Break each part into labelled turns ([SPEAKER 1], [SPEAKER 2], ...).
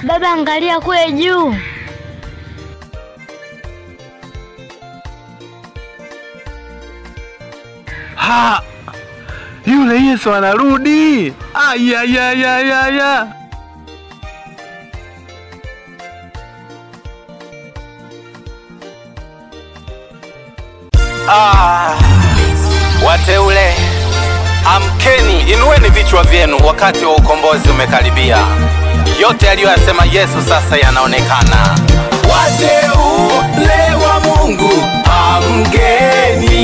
[SPEAKER 1] Baba, angalia kule juu.
[SPEAKER 2] Ha! Yule Yesu anarudi. Aya. Wateule, amkeni, inueni vichwa vyenu, wakati wa ukombozi umekaribia. Yote aliyosema Yesu sasa yanaonekana. Wateule wa Mungu, amkeni.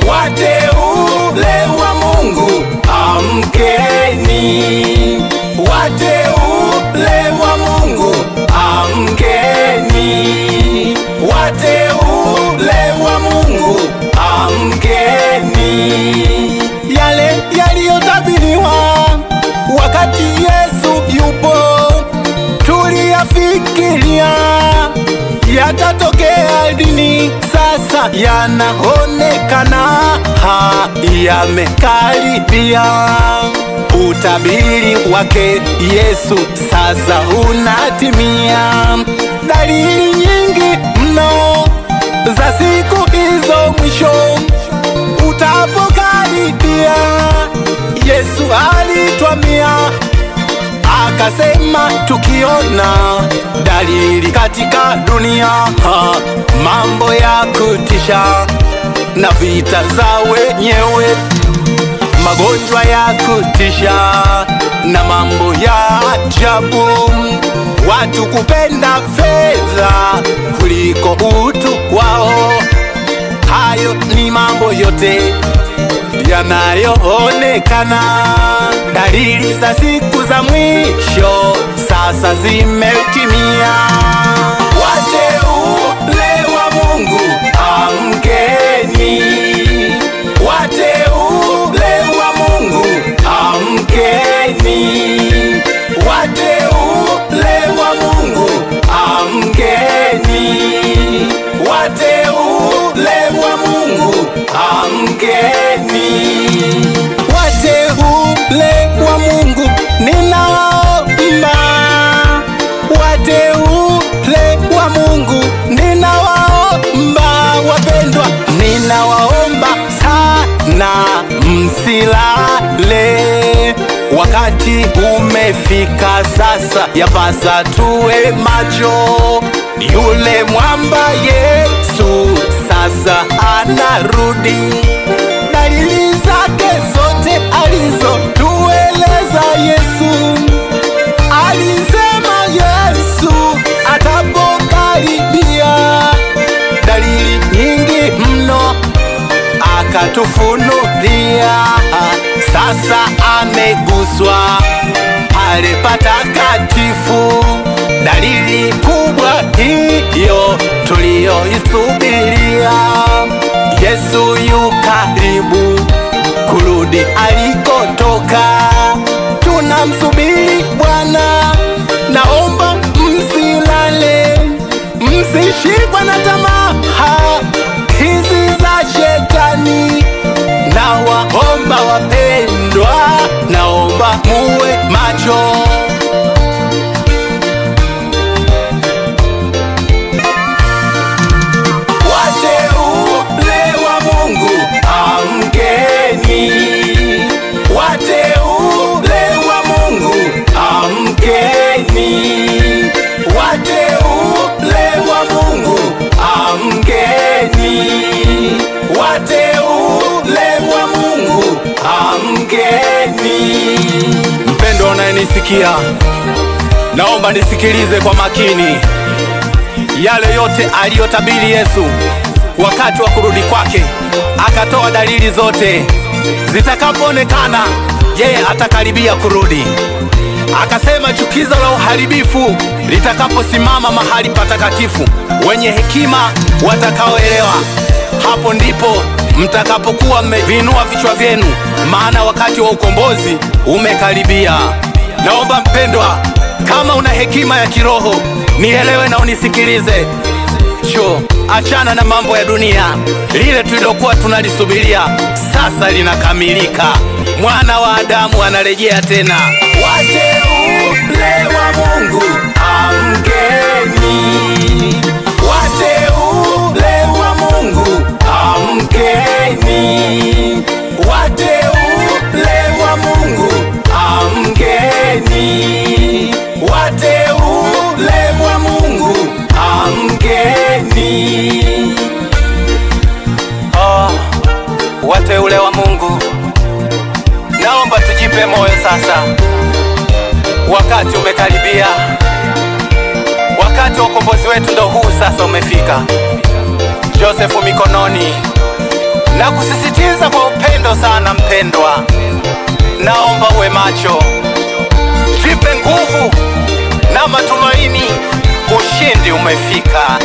[SPEAKER 2] Wateule wa Mungu, amkeni. Wateule wa Mungu, amkeni. Wateule wa Mungu, amkeni. Yale yaliyotabiriwa wakati Yesu yupo, tuliyafikiria yatatokea lini, sasa yanaonekana yamekaribia. Utabiri wake Yesu sasa unatimia. Dalili nyingi mno za siku hizo mwisho utapokaribia. Yesu alitwambia, akasema, tukiona dalili katika dunia, mambo ya kutisha na vita za wenyewe, magonjwa ya kutisha na mambo ya ajabu, watu kupenda fedha kuliko utu wao. Hayo ni mambo yote yanayoonekana. Dalili za siku za mwisho sasa zimetimia. Wateule wa Mungu, amkeni. Wateule wa Mungu, amkeni. Wateule wa Mungu, amkeni. Wateule wa Mungu, amkeni. Wateule wa Mungu, ninawaomba. Wateule wa Mungu, ninawaomba. Wapendwa, ninawaomba sana, msilale. Wakati umefika sasa, yapasa tuwe macho. Yule mwamba Yesu sasa anarudi. Dalili zake zote alizotueleza Yesu, alisema Yesu atapokaribia. Dalili nyingi mno akatufunulia. Sasa ameguswa pale patakatifu. Dalili kubwa hiyo tuliyoisubiria. Yesu yu karibu kurudi alikotoka. Tunamsubiri Bwana. Naomba msilale, msishikwe na tamaa hizi za shetani. Nawaomba wapendwa, naomba muwe macho. Wateule wa Mungu, amkeni. Wateule wa Mungu, amkeni. Wateule wa Mungu, amkeni. Wateule wa Mungu, amkeni. Mpendwa unayenisikia, naomba nisikilize kwa makini. Yale yote aliyotabiri Yesu wakati wa kurudi kwake, akatoa dalili zote zitakapoonekana yeye atakaribia kurudi. Akasema chukizo la uharibifu litakaposimama mahali patakatifu, wenye hekima watakaoelewa, hapo ndipo mtakapokuwa mmevinua vichwa vyenu, maana wakati wa ukombozi umekaribia. Naomba mpendwa, kama una hekima ya kiroho, nielewe na unisikilize. Achana na mambo ya dunia. Lile tulilokuwa tunalisubiria sasa linakamilika. Mwana wa damu anarejea tena. Wateule wa Mungu amkeni, wateule wa Mungu amkeni, wateule wa Mungu amkeni, wateule wa Mungu amkeni. Wateule wa Mungu, naomba tujipe moyo sasa. Wakati umekaribia, wakati wa ukombozi wetu ndo huu sasa umefika. Joseph Mikononi, na kusisitiza kwa upendo sana mpendwa, naomba uwe macho, jipe nguvu na matumaini, ushindi umefika.